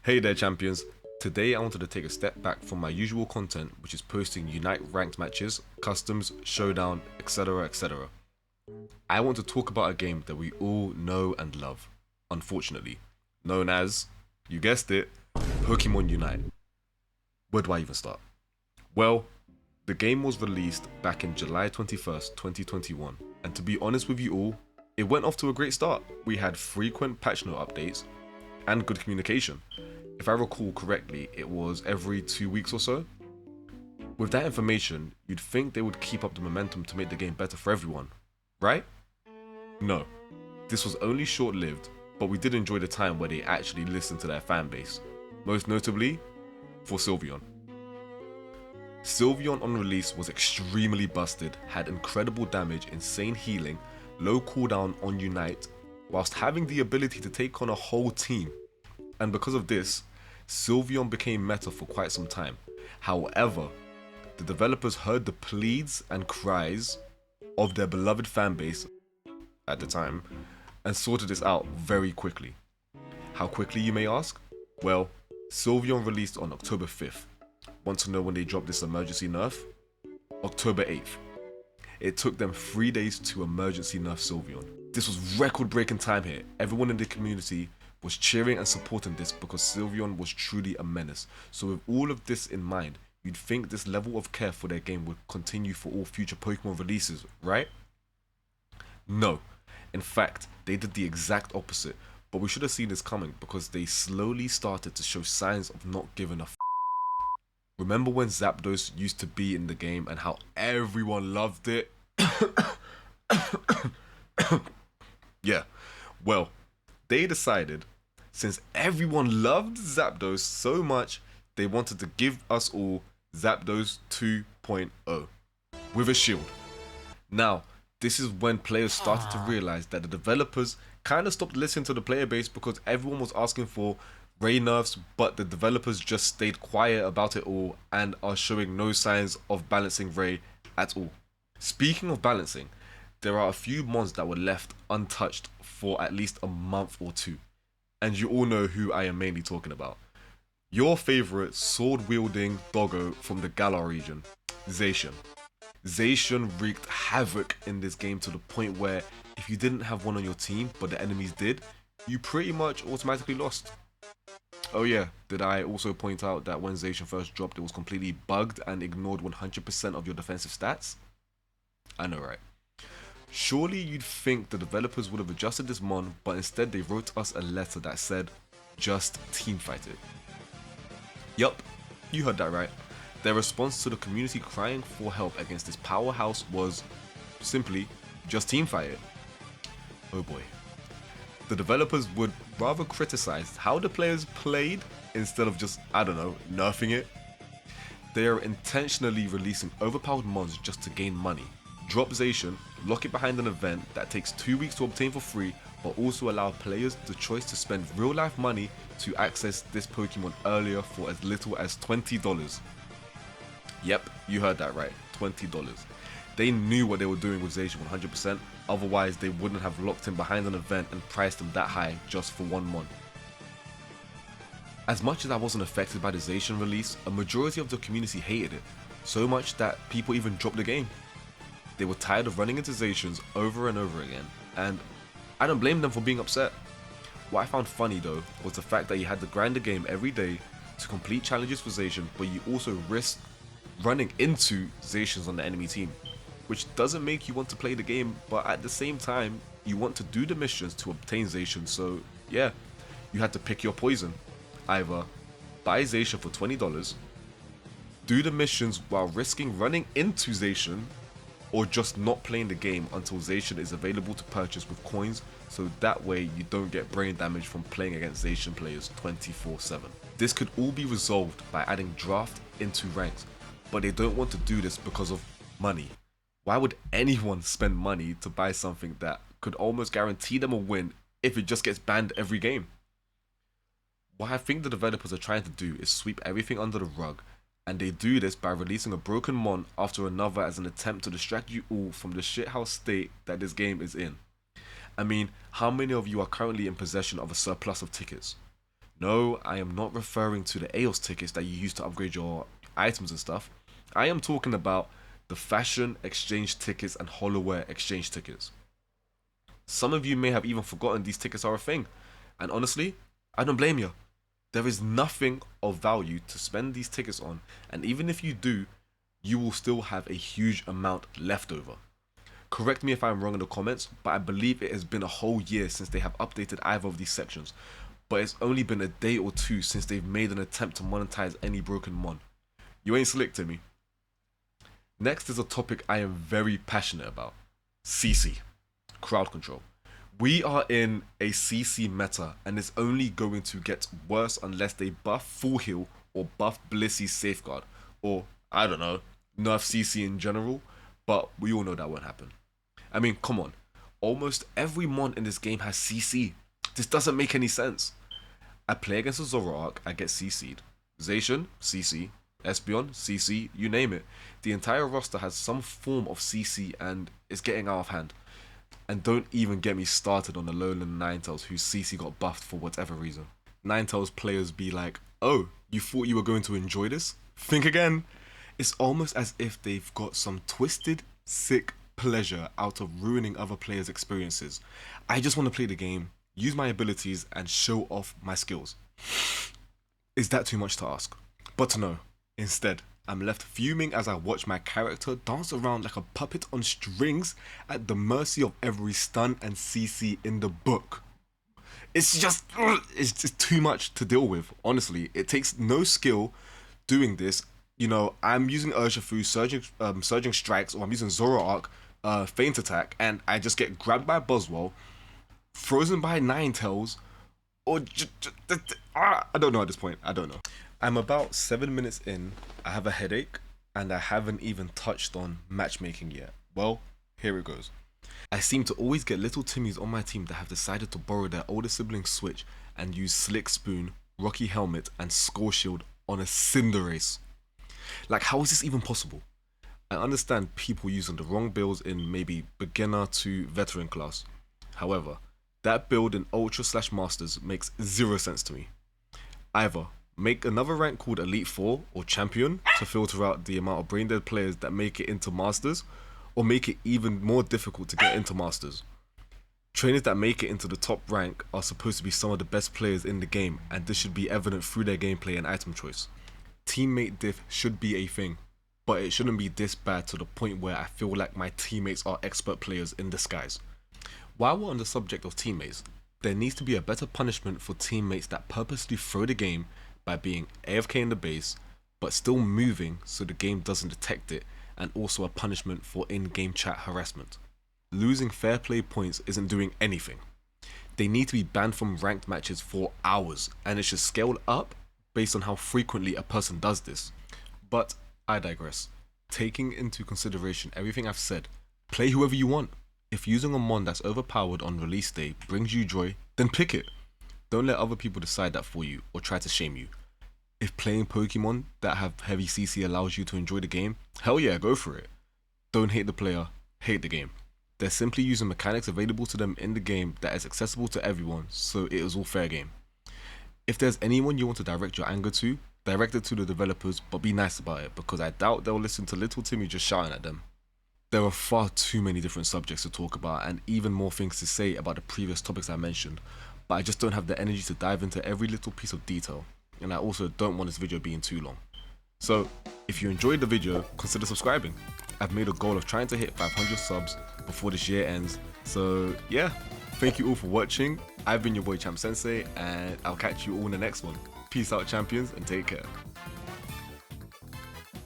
Hey there, champions. Today I wanted to take a step back from my usual content, which is posting Unite ranked matches, customs, showdown, etc. etc. I want to talk about a game that we all know and love, unfortunately, known as, you guessed it, Pokemon Unite. Where do I even start? Well, the game was released back in July 21st, 2021, and to be honest with you all, it went off to a great start. We had frequent patch note updates and good communication. If I recall correctly, it was every 2 weeks or so. With that information, you'd think they would keep up the momentum to make the game better for everyone, right? No, this was only short-lived, but we did enjoy the time where they actually listened to their fan base, most notably for Sylveon. Sylveon on release was extremely busted, had incredible damage, insane healing, low cooldown on Unite, whilst having the ability to take on a whole team. And because of this, Sylveon became meta for quite some time. However, the developers heard the pleads and cries of their beloved fanbase at the time and sorted this out very quickly. How quickly, you may ask? Well, Sylveon released on October 5th. Want to know when they dropped this emergency nerf? October 8th. It took them 3 days to emergency nerf Sylveon. This was record-breaking time here. Everyone in the community was cheering and supporting this because Sylveon was truly a menace. So with all of this in mind, you'd think this level of care for their game would continue for all future Pokemon releases, right? No. In fact, they did the exact opposite, but we should have seen this coming because they slowly started to show signs of not giving a f***. Remember when Zapdos used to be in the game and how everyone loved it? Yeah, well, they decided, since everyone loved Zapdos so much, they wanted to give us all Zapdos 2.0 with a shield. Now, this is when players started to realize that the developers kind of stopped listening to the player base because everyone was asking for Ray nerfs, but the developers just stayed quiet about it all and are showing no signs of balancing Ray at all. Speaking of balancing, there are a few mons that were left untouched for at least a month or two. And you all know who I am mainly talking about. Your favorite sword-wielding doggo from the Galar region, Zacian. Zacian wreaked havoc in this game to the point where if you didn't have one on your team but the enemies did, you pretty much automatically lost. Oh yeah, did I also point out that when Zacian first dropped, it was completely bugged and ignored 100% of your defensive stats? I know, right? Surely you'd think the developers would have adjusted this mon, but instead they wrote us a letter that said, just teamfight it. Yup, you heard that right. Their response to the community crying for help against this powerhouse was simply, just teamfight it. Oh boy. The developers would rather criticize how the players played instead of just, I don't know, nerfing it. They are intentionally releasing overpowered mons just to gain money. Drop Zacian, lock it behind an event that takes 2 weeks to obtain for free, but also allow players the choice to spend real life money to access this Pokemon earlier for as little as $20. Yep, you heard that right, $20. They knew what they were doing with Zacian 100%, otherwise they wouldn't have locked him behind an event and priced him that high just for one mon. As much as I wasn't affected by the Zacian release, a majority of the community hated it, so much that people even dropped the game. They were tired of running into Zacians over and over again, and I don't blame them for being upset. What I found funny though was the fact that you had to grind the game every day to complete challenges for Zacian, but you also risked running into Zacians on the enemy team, which doesn't make you want to play the game, but at the same time, you want to do the missions to obtain Zacian, so yeah, you had to pick your poison. Either buy Zacian for $20, do the missions while risking running into Zacian, or just not playing the game until Zacian is available to purchase with coins, so that way you don't get brain damage from playing against Zacian players 24/7. This could all be resolved by adding draft into ranks, but they don't want to do this because of money. Why would anyone spend money to buy something that could almost guarantee them a win if it just gets banned every game? What I think the developers are trying to do is sweep everything under the rug, and they do this by releasing a broken mon after another as an attempt to distract you all from the shithouse state that this game is in. I mean, how many of you are currently in possession of a surplus of tickets? No, I am not referring to the AOS tickets that you use to upgrade your items and stuff. I am talking about the fashion exchange tickets and holoware exchange tickets. Some of you may have even forgotten these tickets are a thing, and honestly, I don't blame you. There is nothing of value to spend these tickets on, and even if you do, you will still have a huge amount left over. Correct me if I'm wrong in the comments, but I believe it has been a whole year since they have updated either of these sections, but it's only been a day or two since they've made an attempt to monetize any broken mon. You ain't slick, Timmy. Next is a topic I am very passionate about. CC. Crowd control. We are in a CC meta and it's only going to get worse unless they buff Full Heal or buff Blissy's Safeguard, or I don't know, nerf CC in general, but we all know that won't happen. I mean, come on, almost every mon in this game has CC. This doesn't make any sense. I play against a Zoroark, I get CC'd. Zacian, CC. Espeon, CC, you name it. The entire roster has some form of CC and it's getting out of hand. And don't even get me started on the Lowland Ninetales whose CC got buffed for whatever reason. Ninetales players be like, oh, you thought you were going to enjoy this? Think again. It's almost as if they've got some twisted, sick pleasure out of ruining other players' experiences. I just want to play the game, use my abilities, and show off my skills. Is that too much to ask? But no, instead, I'm left fuming as I watch my character dance around like a puppet on strings at the mercy of every stun and CC in the book. It's just too much to deal with, honestly. It takes no skill doing this. You know, I'm using Urshifu, Surging Strikes, or I'm using Zoroark, Feint Attack, and I just get grabbed by Buzzwole, frozen by Ninetales, or I don't know at this point. I don't know. I'm about 7 minutes in, I have a headache, and I haven't even touched on matchmaking yet. Well, here it goes. I seem to always get little Timmies on my team that have decided to borrow their older sibling's Switch and use Slick Spoon, Rocky Helmet, and Score Shield on a Cinderace. Like, how is this even possible? I understand people using the wrong builds in maybe beginner to veteran class. However, that build in Ultra/Masters makes zero sense to me. Either make another rank called Elite 4 or Champion to filter out the amount of brain dead players that make it into Masters, or make it even more difficult to get into Masters. Trainers that make it into the top rank are supposed to be some of the best players in the game, and this should be evident through their gameplay and item choice. Teammate diff should be a thing, but it shouldn't be this bad to the point where I feel like my teammates are expert players in disguise. While we're on the subject of teammates, there needs to be a better punishment for teammates that purposely throw the game by being AFK in the base, but still moving so the game doesn't detect it, and also a punishment for in-game chat harassment. Losing fair play points isn't doing anything. They need to be banned from ranked matches for hours, and it should scale up based on how frequently a person does this. But I digress. Taking into consideration everything I've said, play whoever you want. If using a mon that's overpowered on release day brings you joy, then pick it. Don't let other people decide that for you or try to shame you. If playing Pokemon that have heavy CC allows you to enjoy the game, hell yeah, go for it. Don't hate the player, hate the game. They're simply using mechanics available to them in the game that is accessible to everyone, so it is all fair game. If there's anyone you want to direct your anger to, direct it to the developers, but be nice about it, because I doubt they'll listen to little Timmy just shouting at them. There are far too many different subjects to talk about and even more things to say about the previous topics I mentioned, but I just don't have the energy to dive into every little piece of detail, and I also don't want this video being too long. So, if you enjoyed the video, consider subscribing. I've made a goal of trying to hit 500 subs before this year ends, so yeah, thank you all for watching. I've been your boy ChampSen, and I'll catch you all in the next one. Peace out, champions, and take care.